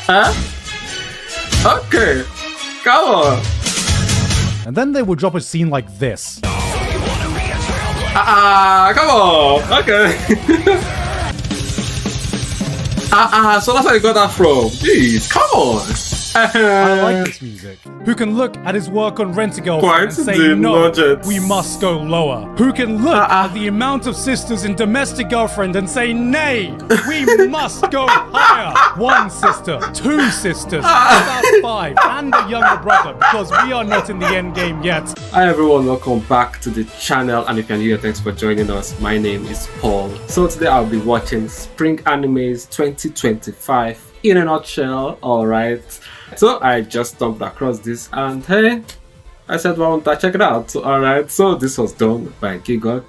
Huh? Okay. Come on. And then they would drop a scene like this. Come on. Okay. So that's where you got that from. Jeez, come on. I like this music. Who can look at his work on Rent-A-Girlfriend and say no, nugget. we must go lower? Who can look at the amount of sisters in Domestic Girlfriend and say nay, we must go higher? 1 sister, 2 sisters, about 5, and a younger brother, because we are not in the end game yet. Hi everyone, welcome back to the channel, and if you're new, thanks for joining us. My name is Paul. So today I'll be watching Spring Animes 2025 in a nutshell. Alright, so I just stumbled across this and hey, I said, why don't I check it out? Alright, so this was done by Gigguk.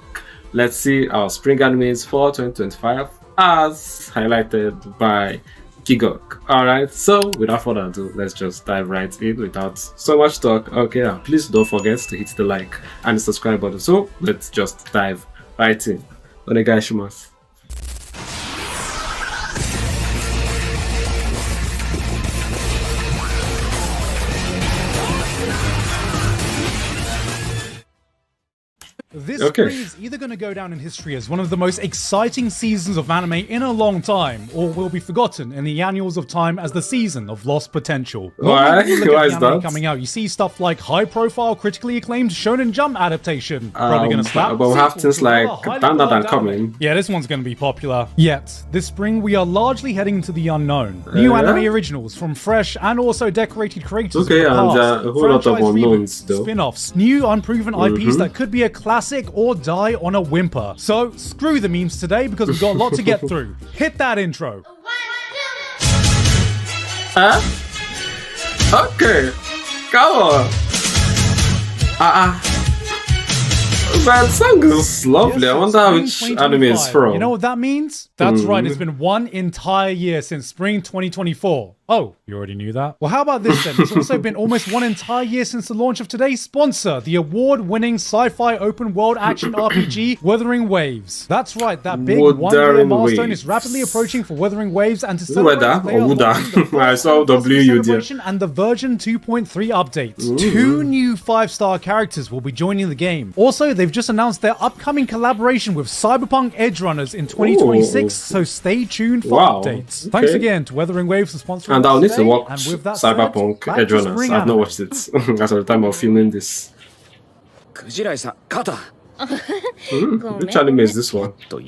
Let's see our Spring Animes for 2025 as highlighted by Gigguk. Alright, so without further ado, let's just dive right in without so much talk. Okay, please don't forget to hit the like and the subscribe button. So let's just dive right in. Onegaishimasu. This spring is either going to go down in history as one of the most exciting seasons of anime in a long time, or will be forgotten in the annals of time as the season of lost potential. Why? Why is that? Coming out, you see stuff like high-profile, critically acclaimed Shonen Jump adaptation. Probably going to slap. But we have things like Standard and coming. Yeah, this one's going to be popular. Yet, this spring we are largely heading into the unknown. New anime originals from fresh and also decorated creators. Okay, and a whole lot of unknowns though. Spin-offs, new unproven IPs that could be a classic or die on a whimper. So screw the memes today because we've got a lot to get through. Hit that intro. Huh? Okay. Come on. Man, song is lovely. I wonder which anime is from. You know what that means? That's right, it's been 1 entire year since spring 2024. Oh, you already knew that? Well, how about this then? It's also been almost 1 entire year since the launch of today's sponsor, the award-winning sci-fi open-world action RPG, Wuthering Waves. That's right, that big 1-year milestone is rapidly approaching for Wuthering Waves, and to celebrate, I saw W there. And the version 2.3 updates. 2 new 5-star characters will be joining the game. Also, they've just announced their upcoming collaboration with Cyberpunk Edgerunners in 2026, so stay tuned for updates. Thanks again to Wuthering Waves for sponsoring. And I'll need to watch Cyberpunk Edgerunners. I've not watched it as of the time of filming this. Which anime is this one? Oh,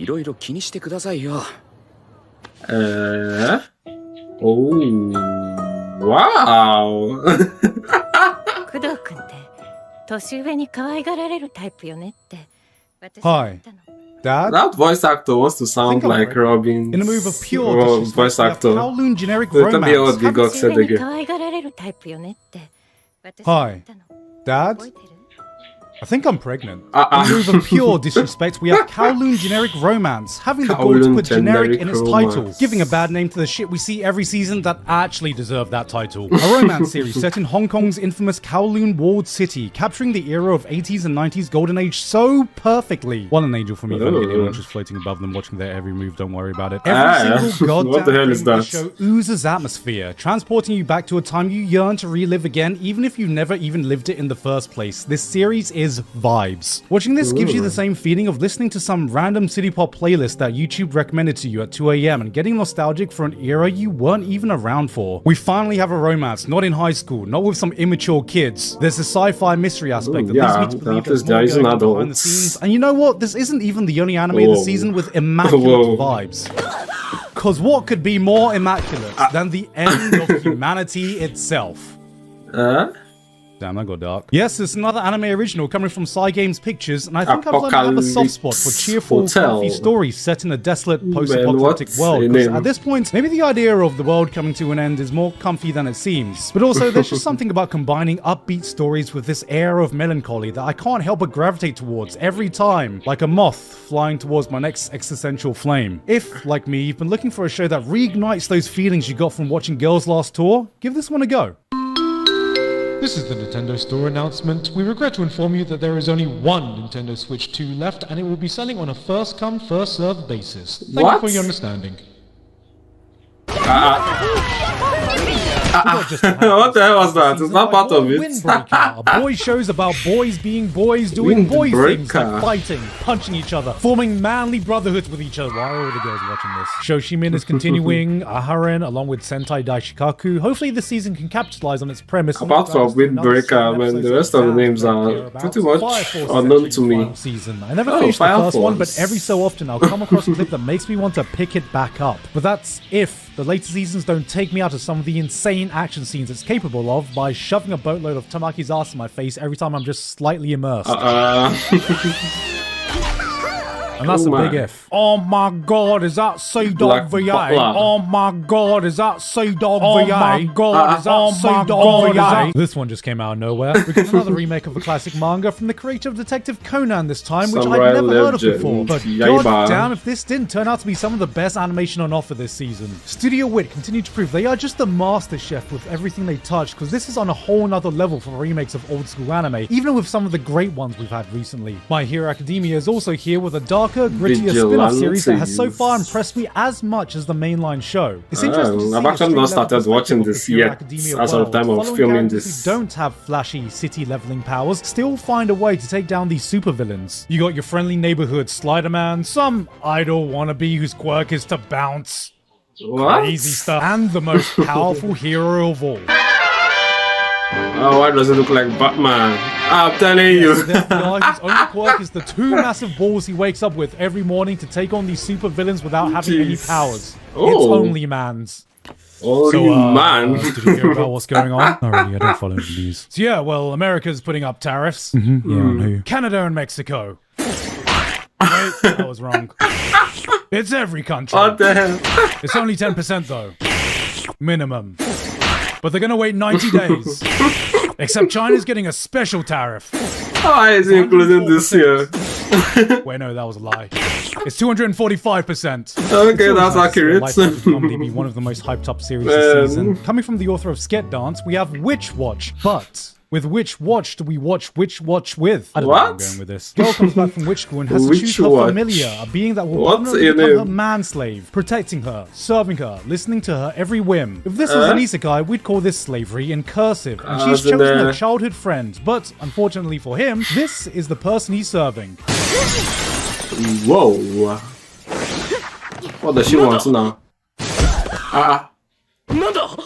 wow. Hi. Dad? That voice actor wants to sound like Robin. In a move of pure voice actor. Kowloon generic romance. Tell me what Gigguk said again. Hi. Dad? I think I'm pregnant. In a move of pure disrespect, we have Kowloon generic romance, having the goal to put generic in its title, giving a bad name to the shit we see every season that actually deserve that title. A romance series set in Hong Kong's infamous Kowloon walled city, capturing the era of 80s and 90s golden age so perfectly. What an angel for me, anyone just floating above them, watching their every move, don't worry about it. Every single goddamn frame of the show oozes atmosphere, transporting you back to a time you yearn to relive again, even if you never even lived it in the first place. This series is vibes. Watching this gives you the same feeling of listening to some random city pop playlist that YouTube recommended to you at 2 AM and getting nostalgic for an era you weren't even around for. We finally have a romance, not in high school, not with some immature kids. There's a sci-fi mystery aspect that leads me to believe there's more going on behind the scenes. And you know what? This isn't even the only anime this season with immaculate vibes. Cause what could be more immaculate than the end of humanity itself? Damn, that got dark. Yes, it's another anime original coming from Cygames Pictures, and I think I've learned to have a soft spot for cheerful, comfy stories set in a desolate, post-apocalyptic world. Because at this point, maybe the idea of the world coming to an end is more comfy than it seems. But also, there's just something about combining upbeat stories with this air of melancholy that I can't help but gravitate towards every time, like a moth flying towards my next existential flame. If, like me, you've been looking for a show that reignites those feelings you got from watching Girls' Last Tour, give this one a go. This is the Nintendo Store announcement. We regret to inform you that there is only one Nintendo Switch 2 left, and it will be selling on a first-come, first-served basis. Thank you for your understanding. What the hell was that? It's not part of it. Windbreaker, a boy shows about boys being boys, doing boy things like fighting, punching each other, forming manly brotherhoods with each other. Why are all the girls watching this? Shoshimin is continuing, Aharen along with Sentai Daishikaku. Hopefully this season can capitalize on its premise. Apart from Windbreaker, man, the rest of the names are pretty much unknown to me. Season. I never finished the first one, but every so often I'll come across a clip that makes me want to pick it back up. But that's if the later seasons don't take me out of some of the insane action scenes it's capable of by shoving a boatload of Tamaki's ass in my face every time I'm just slightly immersed. And that's a big if. Oh my god, is that Sea Dog VA? Oh my god, is that Sea Dog VA? Oh my god, is that Sea Dog VA? This one just came out of nowhere. We got another remake of a classic manga from the creator of Detective Conan this time, which I'd never heard of before. But god damn if this didn't turn out to be some of the best animation on offer this season. Studio Wit continue to prove they are just the master chef with everything they touch, because this is on a whole nother level for remakes of old school anime, even with some of the great ones we've had recently. My Hero Academia is also here with a darker, grittier spin-off series that has so far impressed me as much as the mainline show. It's interesting to see I've actually not started watching this yet as of the time of filming this. Who don't have flashy city leveling powers still find a way to take down these supervillains. You got your friendly neighborhood Sliderman, some idol wannabe whose quirk is to bounce. What? Crazy stuff. And the most powerful hero of all. Oh, why does it look like Batman? I'm telling you. His only quirk is the two massive balls he wakes up with every morning to take on these super villains without having any powers. Oh. It's only man's. Only man. Did you hear about what's going on? Not really, I don't follow the news. So yeah, well, America's putting up tariffs. Yeah, on who? Canada and Mexico. Wait, that was wrong. It's every country. What the hell? It's only 10% though. Minimum. But they're gonna wait 90 days. Except China's getting a special tariff. Why is it including this year? Wait, no, that was a lie. It's 245%. Okay, that's accurate. Probably be one of the most hyped up series this season. Coming from the author of Sket Dance, we have Witch Watch. But with which watch do we watch Witch Watch with? I don't know where I'm going with this. Girl comes back from witch school and has to choose her familiar, a being that will become her manslave, protecting her, serving her, listening to her every whim. If this was an isekai, we'd call this slavery in cursive, and she's chosen a childhood friend. But unfortunately for him, this is the person he's serving. Whoa. What does she want now?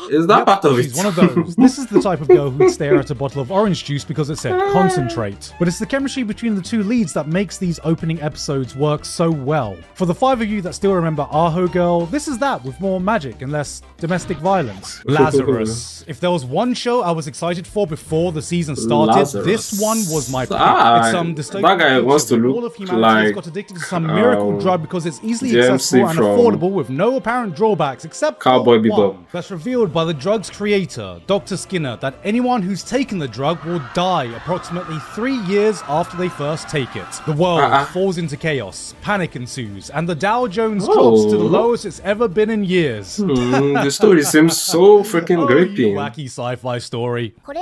Is that part of it? She's one of those. This is the type of girl who'd stare at a bottle of orange juice because it said concentrate. But it's the chemistry between the two leads that makes these opening episodes work so well. For the 5 of you that still remember Aho Girl, this is that with more magic and less domestic violence. Lazarus. If there was one show I was excited for before the season started, this one was my pick. It's some dystopian that guy wants to look all of humanity has got addicted to some miracle drug because it's easily accessible and affordable with no apparent drawbacks except Cowboy Bebop. That's revealed by the drug's creator, Dr. Skinner, that anyone who's taken the drug will die approximately 3 years after they first take it. The world falls into chaos, panic ensues, and the Dow Jones drops to the lowest it's ever been in years. The story seems so freaking gripping. Wacky sci-fi story. So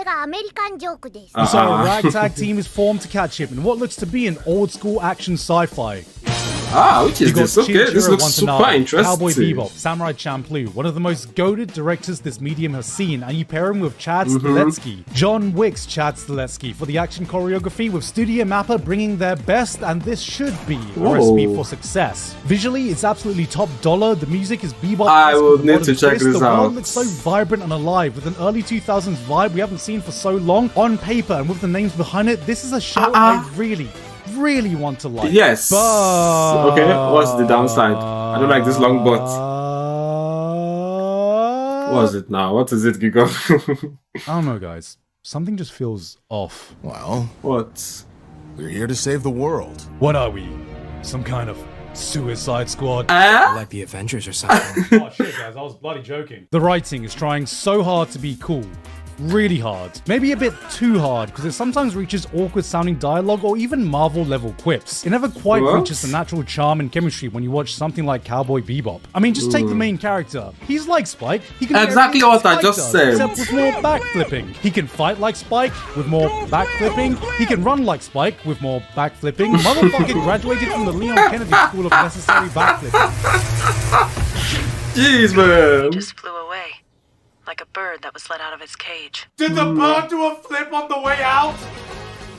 a ragtag team is formed to catch him in what looks to be an old school action sci-fi. Which is this? Okay, this looks super interesting. Cowboy Bebop, Samurai Champloo, one of the most goated directors this medium has seen, and you pair him with Chad Stahelski. John Wick's Chad Stahelski for the action choreography, with Studio Mappa bringing their best, and this should be a recipe for success. Visually, it's absolutely top dollar. The music is bebop. I will need to check this out. The world looks so vibrant and alive, with an early 2000s vibe we haven't seen for so long. On paper and with the names behind it, this is a show I really want to like. Yes. But okay, what's the downside? I don't like this long butt. What is it now? What is it, Gigguk? I don't know, guys. Something just feels off. Well, what? We're here to save the world. What are we? Some kind of Suicide Squad? Like the Avengers or something. Oh shit, guys, I was bloody joking. The writing is trying so hard to be cool. Really hard. Maybe a bit too hard, because it sometimes reaches awkward sounding dialogue or even Marvel level quips. It never quite reaches the natural charm and chemistry when you watch something like Cowboy Bebop. I mean, just take the main character. He's like Spike. He can exactly what I just said. Except with more backflipping. He can fight like Spike with more backflipping. He can run like Spike with more backflipping. Motherfucking graduated from the Leon Kennedy School of Necessary Backflipping. Jeez, man. He just flew away. like a bird that was let out of its cage. Did the bird do a flip on the way out?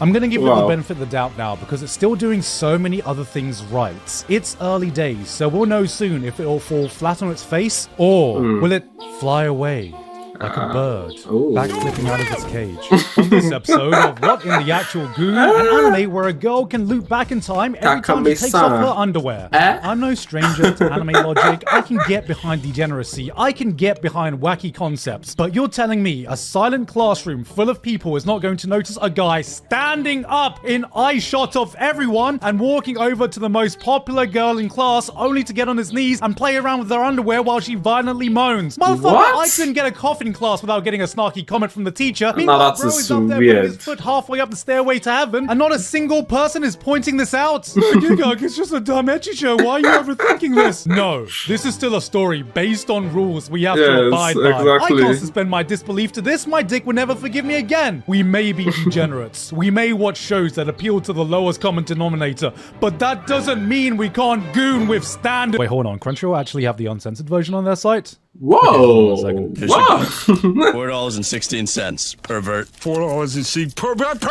I'm going to give it the benefit of the doubt now because it's still doing so many other things right. It's early days, so we'll know soon if it'll fall flat on its face or will it fly away like a bird, backflipping out of its cage. On this episode of What in the Actual Goo, an anime where a girl can loop back in time every time she takes off her underwear. I'm no stranger to anime logic. I can get behind degeneracy. I can get behind wacky concepts. But you're telling me a silent classroom full of people is not going to notice a guy standing up in eye shot of everyone and walking over to the most popular girl in class only to get on his knees and play around with her underwear while she violently moans. Motherfucker, I couldn't get a coffee in class without getting a snarky comment from the teacher. No, that's bro is so up there weird. putting his foot halfway up the stairway to heaven, and not a single person is pointing this out. Gigguk, it's just a dumb ecchi show. Why are you overthinking this? No, this is still a story based on rules we have to abide by. Exactly. I can't suspend my disbelief to this. My dick would never forgive me again. We may be degenerates. We may watch shows that appeal to the lowest common denominator, but that doesn't mean we can't goon with standard. Wait, hold on. Crunchyroll actually have the uncensored version on their site? Whoa! Okay, Whoa! $4.16, pervert. $4.16 pervert.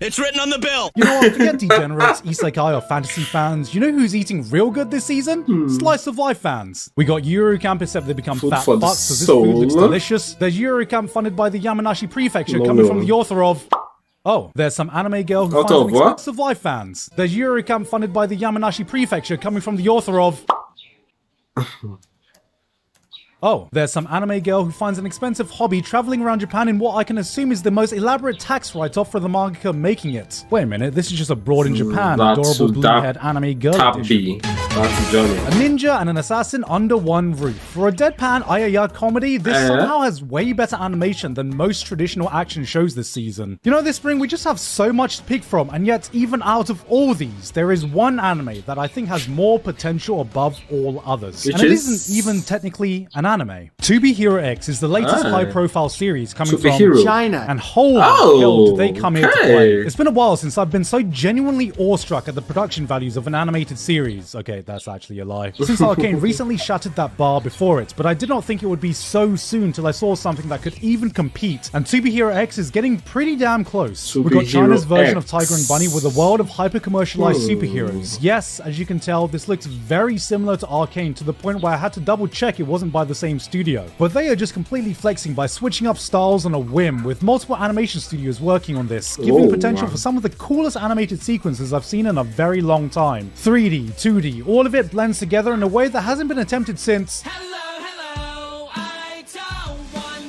It's written on the bill. You know what? Forget degenerates, isekai, or fantasy fans. You know who's eating real good this season? Slice of life fans. We got Yuru Camp, except they become fat for the fucks, so this soul. food looks delicious. There's Yuru Camp funded by the Yamanashi Prefecture, coming from the author of... Oh, there's some anime girl who finds an Slice of life fans. There's Yuru Camp funded by the Yamanashi Prefecture, coming from the author of... Oh, there's some anime girl who finds an expensive hobby traveling around Japan in what I can assume is the most elaborate tax write-off for the mangaka making it. Wait a minute, this is just abroad in Japan, adorable blue-haired anime girl edition. That's Johnny. A ninja and an assassin under one roof. For a deadpan ayaya comedy, this somehow has way better animation than most traditional action shows this season. You know, this spring we just have so much to pick from, and yet even out of all these, there is one anime that I think has more potential above all others. And it isn't even technically an anime. To Be Hero X is the latest high-profile series coming from China, and holy hell did they come here to play. It's been a while since I've been so genuinely awestruck at the production values of an animated series. Okay, that's actually a lie. Since Arcane recently shattered that bar before it, but I did not think it would be so soon till I saw something that could even compete, and To Be Hero X is getting pretty damn close. We've got China's version of Tiger and Bunny with a world of hyper-commercialized superheroes. Yes, as you can tell, this looks very similar to Arcane to the point where I had to double check it wasn't by the same studio. But they are just completely flexing by switching up styles on a whim, with multiple animation studios working on this, giving potential for some of the coolest animated sequences I've seen in a very long time. 3D, 2D, all of it blends together in a way that hasn't been attempted since...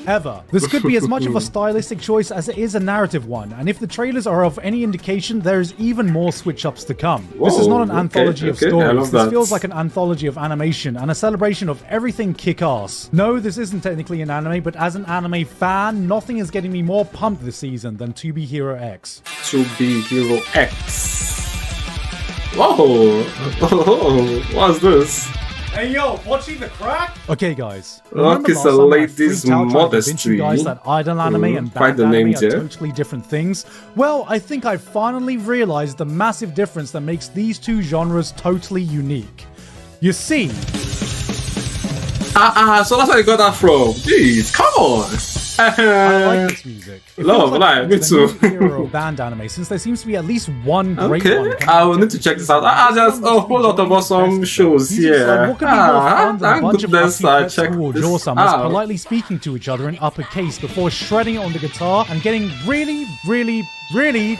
ever. This could be as much of a stylistic choice as it is a narrative one, and if the trailers are of any indication, there's even more switch-ups to come. This is not an anthology of stories, this feels like an anthology of animation, and a celebration of everything kick-ass. No, this isn't technically an anime, but as an anime fan, nothing is getting me more pumped this season than To Be Hero X. To Be Hero X. Whoa! What's this? Hey yo, watching the crack? Okay guys. Look, it's a lady's modesty. Guys that idol anime and band anime are totally different things. Well, I think I finally realized the massive difference that makes these two genres totally unique. You see... so that's where you got that from. Jeez, come on! I like this music. Like me too. Hero band anime, since there seems to be at least one great one. I will need to check this out. Just a whole lot of awesome shows here. What could be more fun than a bunch of happy Jaw-summers politely speaking to each other in uppercase before shredding it on the guitar and getting really, really, really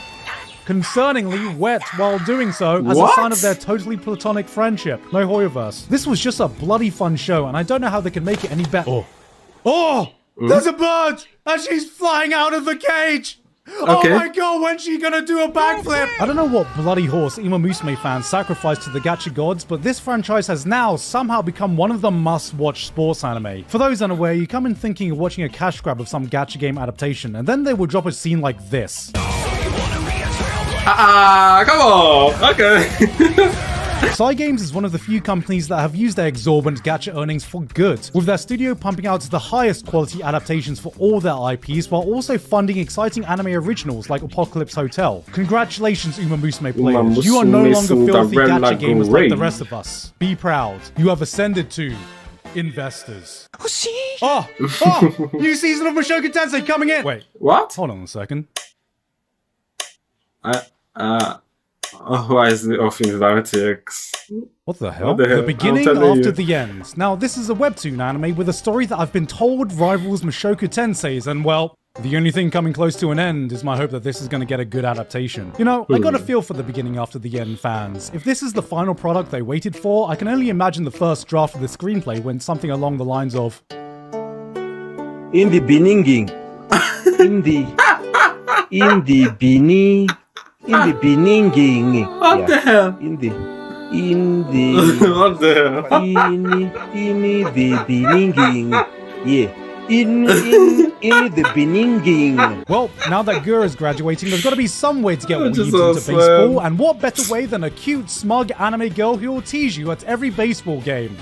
concerningly wet while doing so as a sign of their totally platonic friendship. No Hoyoverse. This was just a bloody fun show, and I don't know how they can make it any better. There's a bird! And she's flying out of the cage! Oh my god, when's she gonna do a backflip? I don't know what bloody horse Uma Musume fans sacrificed to the gacha gods, but this franchise has now somehow become one of the must-watch sports anime. For those unaware, you come in thinking of watching a cash grab of some gacha game adaptation, and then they will drop a scene like this. Come on! Okay. Cygames is one of the few companies that have used their exorbitant gacha earnings for good, with their studio pumping out the highest quality adaptations for all their IPs while also funding exciting anime originals like Apocalypse Hotel. Congratulations, Uma Musume players. You are no longer filthy gacha gamers like the rest of us. Be proud. You have ascended to investors. Oh, new season of Mushoku Tensei coming in. Wait, What? hold on a second. Why is it off in Dartex? What the hell? What the hell? The I'm beginning telling after you. the end. Now, this is a webtoon anime with a story that I've been told rivals Mushoku Tensei's, and well, the only thing coming close to an end is my hope that this is going to get a good adaptation. You know, I got a feel for the beginning after the end fans. If this is the final product they waited for, I can only imagine the first draft of the screenplay went something along the lines of... In the beginning, in the beginning, What the hell? in the What the hell? in the beginning, yeah. In the beginning. Well, now that Gur is graduating, there's got to be some way to get Which weebs is into awesome. baseball, and what better way than a cute, smug anime girl who will tease you at every baseball game?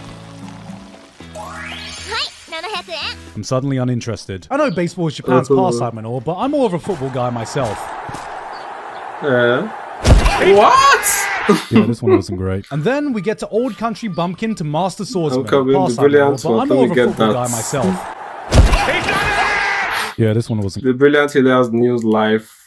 I'm suddenly uninterested. I know baseball is Japan's pastime and all, but I'm more of a football guy myself. What? Yeah, this one wasn't great. And then we get to Old Country Bumpkin to Master Swordsman. coming, the Pastime and all, brilliant but one. I'm Let more me of a get football that. guy myself. Yeah, this one wasn't The Brilliant Hilliard's new life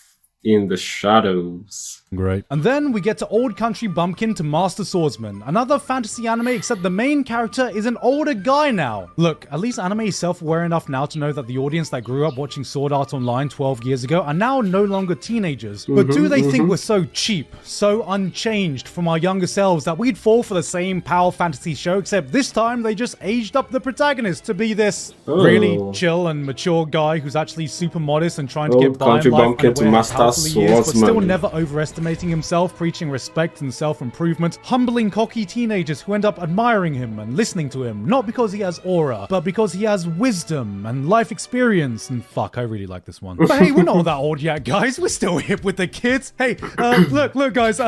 in the shadows. great. And then we get to Old Country Bumpkin to Master Swordsman, another fantasy anime except the main character is an older guy now. Look, at least anime is self-aware enough now to know that the audience that grew up watching Sword Art Online 12 years ago are now no longer teenagers. But do they think we're so cheap, so unchanged from our younger selves that we'd fall for the same power fantasy show, except this time they just aged up the protagonist to be this really chill and mature guy who's actually super modest and trying to Old get by in Country life Bumpkin and to aware how Master powerful he is, but still Swordsman. never overestimating himself, preaching respect and self-improvement, humbling cocky teenagers who end up admiring him and listening to him, not because he has aura, but because he has wisdom and life experience. And fuck, I really like this one. But hey, we're not that old yet, guys. We're still hip with the kids. Hey, look, guys,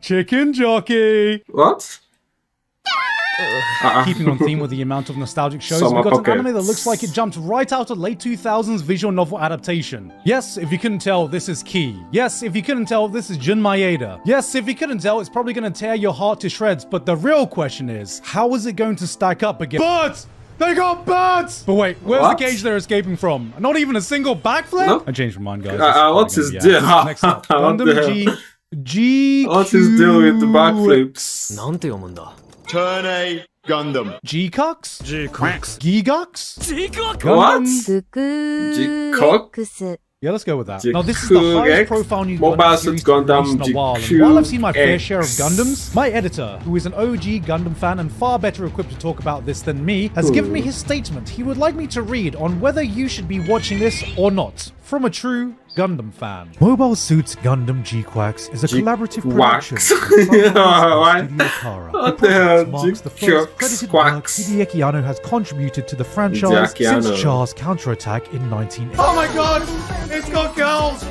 chicken jockey. What? Keeping on theme with the amount of nostalgic shows, Summer we've got Pocket. an anime that looks like it jumped right out of late 2000s visual novel adaptation. Yes, if you couldn't tell, this is Key. Yes, if you couldn't tell, this is Jun Maeda. Yes, if you couldn't tell, it's probably going to tear your heart to shreds, but the real question is, how is it going to stack up against... Birds! They got birds! But wait, where's What? the cage they're escaping from? Not even a single backflip? No. I changed my mind, guys. This is probably What's gonna his be deal? out. Next up, What the Gundam hell? G... What's his deal with the backflips? なんて読むんだ Turn A Gundam. G-Cux? Gigguk. Giggux? Gigguk. What? Gundam- G-Cock? Yeah, let's go with that. Now, this is the Gigguk, highest profile new Mobile Gundam Suit series to be Gundam, released in a while, and while I've seen my fair share of Gigguk. Gundams, my editor, who is an OG Gundam fan and far better equipped to talk about this than me, has given me his statement he would like me to read on whether you should be watching this or not, from a true Gundam fan. Mobile Suit Gundam G-Quax is a collaborative production. Why? What the hell? Marks the first G-Quax. credited work Hideaki Anno has contributed to the franchise Hideaki since Anno. Char's counterattack in 1980. Oh my god! It's got girls!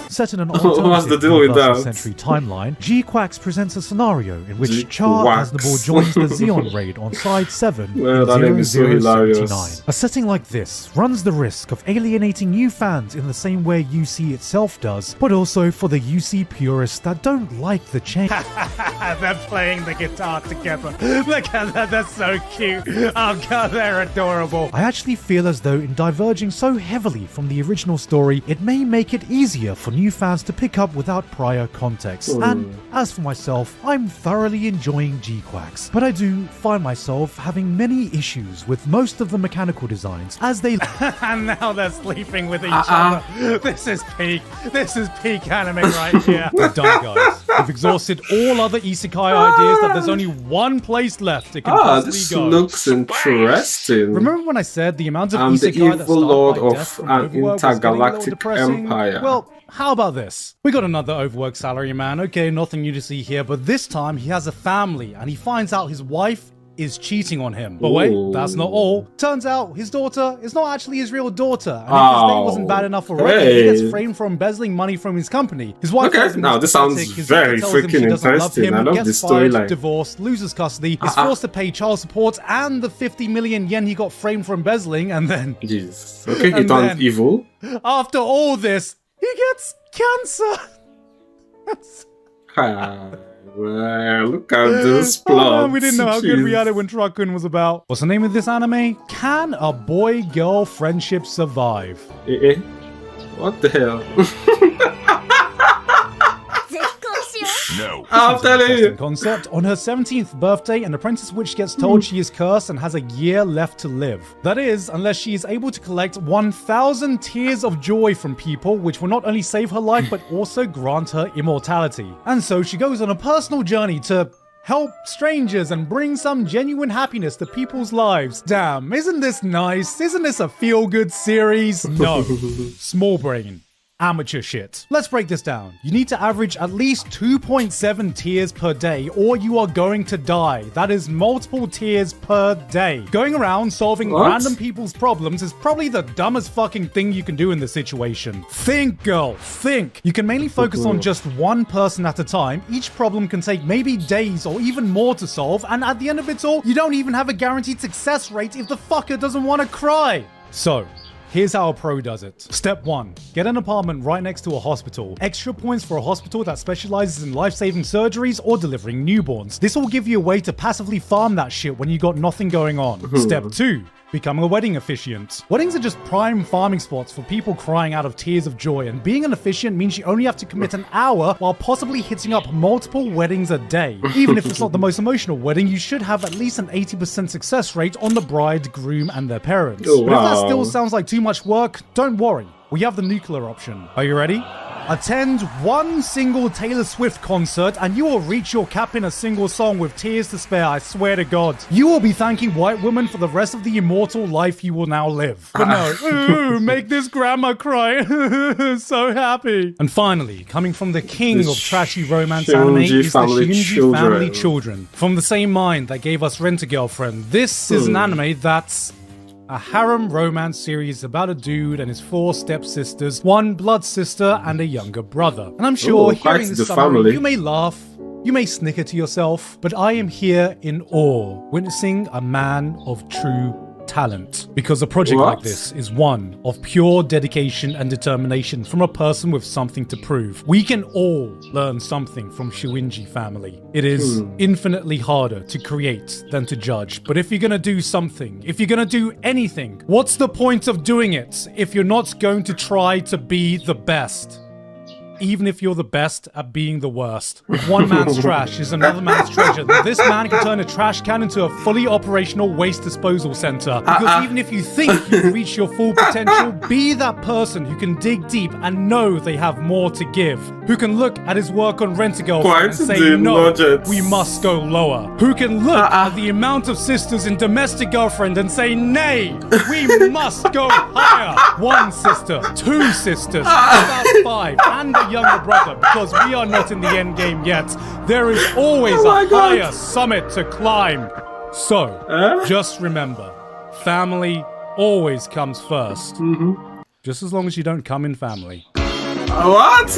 Set in an What's the alternative deal with 21st that? century timeline, G-Quax presents a scenario in which Char G-Quax. Aznavour joins the Zeon raid on Side 7 Well, that name in is so 0079. hilarious. A setting like this runs the risk of alienating new fans in the same way UC itself does, but also for the UC purists that don't like the change. They're playing the guitar together. Look at that, that's so cute. Oh god, they're adorable. I actually feel as though in diverging so heavily from the original story, it may make it easier for new fans to pick up without prior context. And as for myself, I'm thoroughly enjoying G-Quax, but I do find myself having many issues with most of the mechanical designs as they... And now they're sleeping with each other. This is peak anime right here. I'm done, guys. We've exhausted all other isekai ideas that there's only one place left it can possibly This go. looks interesting. Remember when I said the amount of I'm the isekai that evil start lord by of death from an Overworld was getting a little intergalactic depressing? empire. Well, how about this? We got another overworked salaryman. Okay, nothing new to see here, but this time he has a family and he finds out his wife is cheating on him. But wait, that's not all. Turns out his daughter is not actually his real daughter. And if his day wasn't bad enough already, he gets framed for embezzling money from his company. His wife Okay, tells him now he's this sounds pathetic, his very daughter tells him she freaking doesn't love interesting. him, I love gets this fired, storyline. divorced, loses custody, is forced to pay child support and the 50 million yen he got framed for embezzling, and then Jesus. Okay, he And turned then- evil. after all this, he gets cancer. Ah. Well, look at this plot. Oh, man, we didn't know how good we had it when Truckun was about. What's the name of this anime? Can a boy-girl friendship survive? What the hell? No. I'm telling you. Concept. On her 17th birthday, an apprentice witch gets told she is cursed and has a year left to live. That is, unless she is able to collect 1,000 tears of joy from people, which will not only save her life, but also grant her immortality. And so she goes on a personal journey to help strangers and bring some genuine happiness to people's lives. Damn, isn't this nice? Isn't this a feel-good series? No. Small brain. Amateur shit. Let's break this down. You need to average at least 2.7 tears per day or you are going to die. That is multiple tears per day. Going around solving random people's problems is probably the dumbest fucking thing you can do in this situation. Think, girl, think. You can mainly focus on just one person at a time. Each problem can take maybe days or even more to solve, and at the end of it all, you don't even have a guaranteed success rate if the fucker doesn't want to cry. So, here's how a pro does it. Step 1. Get an apartment right next to a hospital. Extra points for a hospital that specializes in life-saving surgeries or delivering newborns. This will give you a way to passively farm that shit when you got nothing going on. Step 2. Becoming a wedding officiant. Weddings are just prime farming spots for people crying out of tears of joy, and being an officiant means you only have to commit an hour while possibly hitting up multiple weddings a day. Even if it's not the most emotional wedding, you should have at least an 80% success rate on the bride, groom, and their parents. Oh, But if that wow. still sounds like too much work, don't worry. We have the nuclear option. Are you ready? Attend one single Taylor Swift concert and you will reach your cap in a single song with tears to spare, I swear to God. You will be thanking white women for the rest of the immortal life you will now live. But no, ooh, make this grandma cry. So happy. And finally, coming from the king of trashy romance anime is the Shinji Family Children. From the same mind that gave us Rent-A-Girlfriend, this is an anime that's a harem romance series about a dude and his 4 stepsisters, 1 blood sister, and a younger brother. And I'm sure hearing this summary, you may laugh, you may snicker to yourself, but I am here in awe, witnessing a man of true talent. Because a project like this is one of pure dedication and determination from a person with something to prove. We can all learn something from Shuinji Family. It is infinitely harder to create than to judge. But if you're gonna do something, if you're gonna do anything, what's the point of doing it if you're not going to try to be the best? Even if you're the best at being the worst. If one man's trash is another man's treasure, then this man can turn a trash can into a fully operational waste disposal center. Because even if you think you've reached your full potential, be that person who can dig deep and know they have more to give. Who can look at his work on Rent-A-Girlfriend and say, no, we must go lower. Who can look at the amount of sisters in Domestic Girlfriend and say, nay, we must go higher. 1 sister, 2 sisters, about 5, and a younger brother, because we are not in the end game yet. There is always a higher summit to climb. So, just remember, family always comes first. Just as long as you don't come in family. What?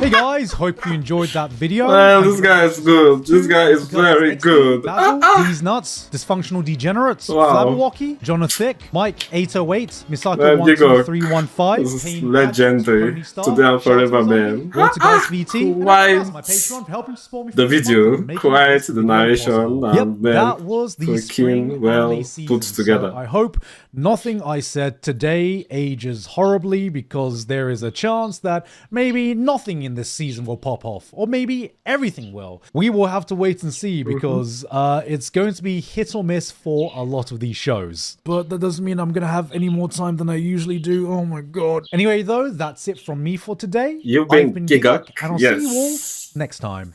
Hey guys, hope you enjoyed that video. Man, this guy is good. This guy is very good. These nuts, dysfunctional degenerates, Wow. Flabberwocky, Jonathan, Mike 808, Misako Man, Gigguk. 12315, This is legendary. Today and forever, man. Water Guys VT, Quite my Patreon for helping support me the for this video, month and making quite this the video narration, possible. and Yep, then that was the freaking spring well anime put season. together. So I hope nothing I said today ages horribly, because there is a chance that maybe nothing in this season will pop off, or maybe everything will. We will have to wait and see, because it's going to be hit or miss for a lot of these shows. But that doesn't mean I'm going to have any more time than I usually do. Oh my god. Anyway though, that's it from me for today. You've I've been Gigguk, Gigguk. and I'll see you all next time.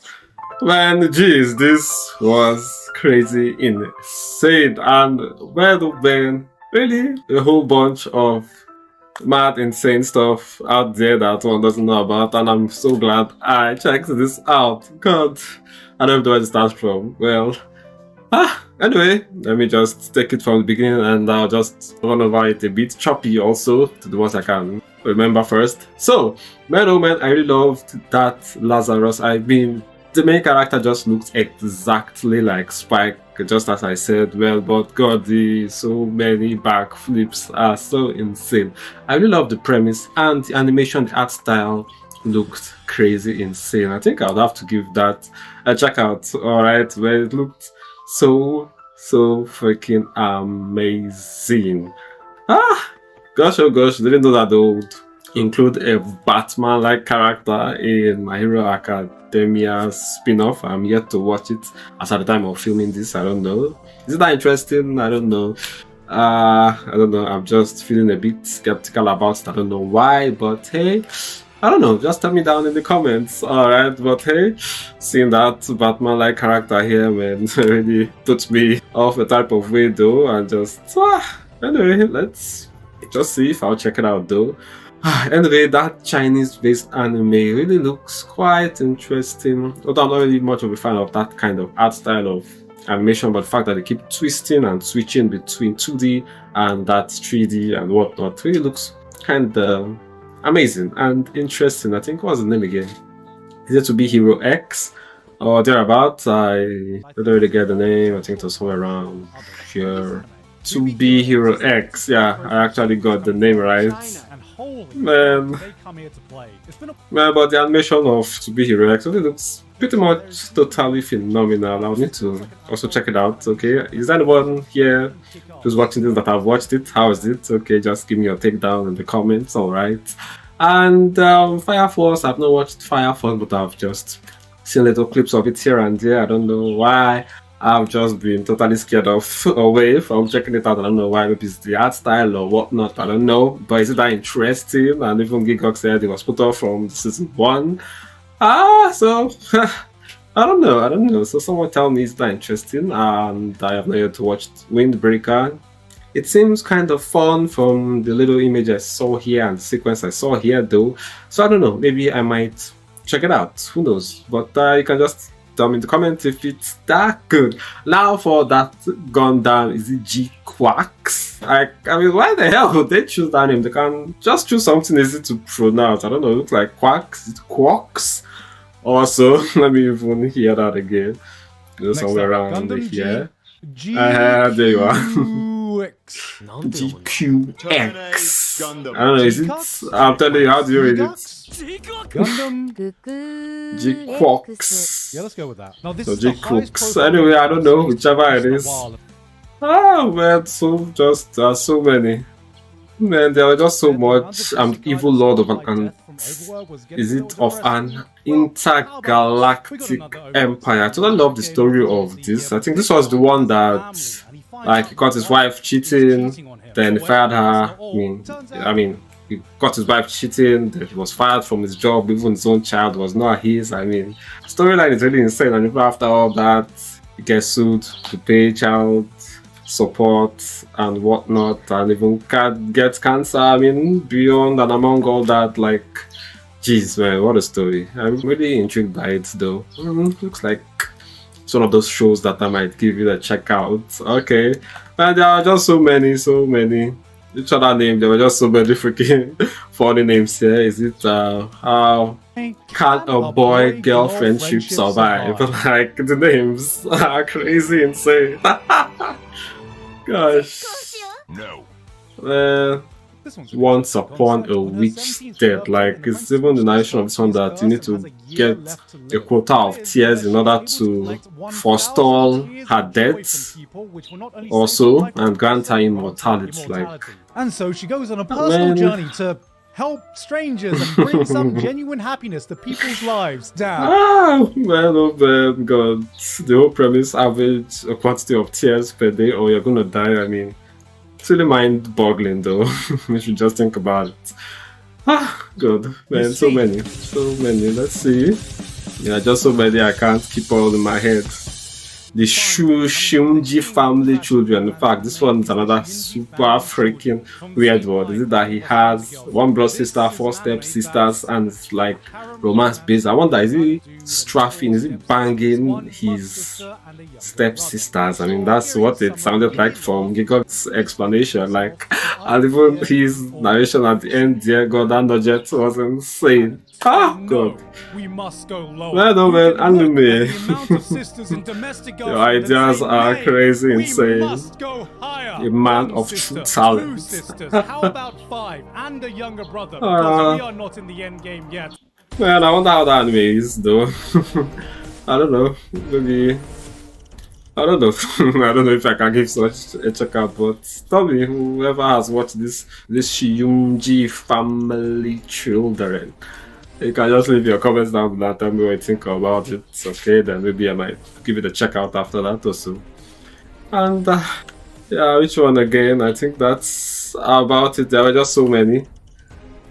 Man, jeez, this was crazy insane, and well, then really a whole bunch of mad, insane stuff out there that one doesn't know about, and I'm so glad I checked this out. God, I don't know where to start from. Well, anyway, let me just take it from the beginning, and I'll just run over it a bit choppy also to the ones I can remember first. So, man, oh man, I really loved that Lazarus. I mean, the main character just looks exactly like Spike, just as I said. Well, but god, the so many backflips are so insane. I really love the premise and the animation, the art style looked crazy insane. I think I would have to give that a check out. Alright, where it looked so freaking amazing. Gosh, oh gosh, didn't know that they would include a Batman-like character in My Hero Academia spin-off. I'm yet to watch it. As at the time of filming this, I don't know. Is it that interesting? I don't know. I don't know. I'm just feeling a bit skeptical about it. I don't know why, but hey, I don't know. Just tell me down in the comments. Alright, but hey, seeing that Batman-like character here, man, really puts me off a type of way though, and just anyway, let's just see if I'll check it out though. Anyway, that Chinese-based anime really looks quite interesting. Although I'm not really much of a fan of that kind of art style of animation, but the fact that they keep twisting and switching between 2D and that 3D and whatnot really looks kind of amazing and interesting. I think, what's the name again? Is it To Be Hero X or thereabouts? I don't really get the name. I think it was somewhere around here. To Be Hero X. Yeah, I actually got the name right. Man, but the animation of To Be Hero X really looks pretty much totally phenomenal. I'll need to also check it out. Okay, is there anyone here who's watching this that have watched it? How is it? Okay, just give me your take down in the comments. Alright. And Fire Force, I've not watched Fire Force, but I've just seen little clips of it here and there. I don't know why. I've just been totally scared away from checking it out. I don't know why. Maybe it's the art style or whatnot. I don't know. But is it that interesting? And even Gigguk said it was put off from season 1. So I don't know. So someone tell me, is that interesting? And I have not yet watched Windbreaker. It seems kind of fun from the little image I saw here and the sequence I saw here though. So I don't know. Maybe I might check it out. Who knows? But you can just tell me in the comments if it's that good. Now for that Gundam, is it Gigguk? I mean, why the hell would they choose that name? They can just choose something easy to pronounce. I don't know, it looks like Quacks. Is it Quacks? Also, let me even hear that again. Go somewhere around here. There you are. GQX. I don't know, is it? I'm telling you, how do you read it? Gundam Gigguk. Yeah, let's go with that. Now, this So is the Gigguk. Anyway, I don't know, whichever it is. Man, so many. Man, there are just so much. Evil Lord of an is it of an intergalactic empire. I totally love the story of this. I think this was the one that, like, he caught his wife cheating, then he fired her. I mean, he got his wife cheating, then he was fired from his job. Even his own child was not his. I mean, storyline is really insane. And even after all that, he gets sued to pay child support and whatnot, and even gets cancer. I mean, beyond and among all that, like, jeez, man, what a story. I'm really intrigued by it though. Looks like it's one of those shows that I might give it a check out. Okay, and there are just so many. Each other name, there were just so many freaking funny names here. Is it how can a boy girl friendship survive? Like, the names are crazy insane. Gosh. No. Once upon a witch dead. Like, it's even the narration of this one that you need to get a quota of tears in order to forestall her death also and grant her immortality. Like, and so she goes on a personal journey to help strangers and bring some genuine happiness to people's lives. Oh man, God. The whole premise, average a quantity of tears per day or you're gonna die. I mean, it's really mind-boggling though. We should just think about it. God, man, so many. Let's see. Yeah, just so many I can't keep all in my head. The Shunji family children. In fact, this one's another super freaking weird word. Is it that he has one blood sister, 4 step sisters, and it's like romance based? I wonder, is he strafing, is he banging his step sisters? I mean, that's what it sounded like from Gigguk's explanation. Like, and even his narration at the end there, God, that nugget was insane. God. We must go lower. Man, anime. Your ideas are crazy insane. A man of true talent. How about 5 and a younger brother? Because we are not in the end game yet. Man, I wonder how that anime is though. I don't know. Maybe I don't know. I don't know if I can give such a check out, but tell me, whoever has watched this Shiunji family children, you can just leave your comments down below. Tell me what you think about it. Okay, then maybe I might give it a check out after that or so. And yeah, which one again? I think that's about it. There were just so many.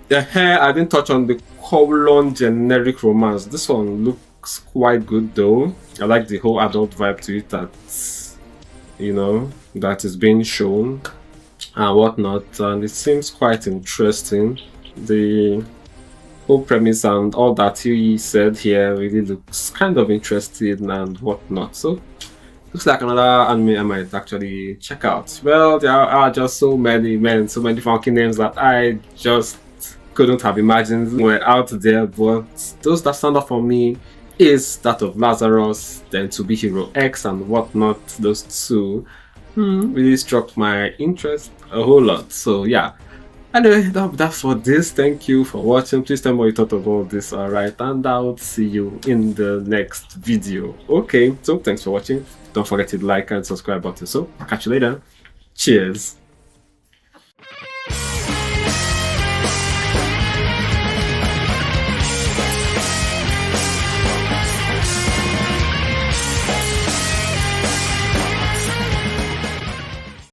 Yeah, I didn't touch on the colon generic romance. This one looks quite good though. I like the whole adult vibe to it that, you know, that is being shown and whatnot, and it seems quite interesting. The whole premise and all that he said here really looks kind of interesting and whatnot. So looks like another anime I might actually check out. Well, there are just so many so many funky names that I just couldn't have imagined were out there, but those that stand up for me is that of Lazarus, then To Be Hero X and whatnot. Those two really struck my interest a whole lot. So yeah, anyway, that'll be that for this. Thank you for watching. Please tell me what you thought of all this, alright, and I'll see you in the next video. Okay, so thanks for watching. Don't forget to like and subscribe button. So catch you later. Cheers.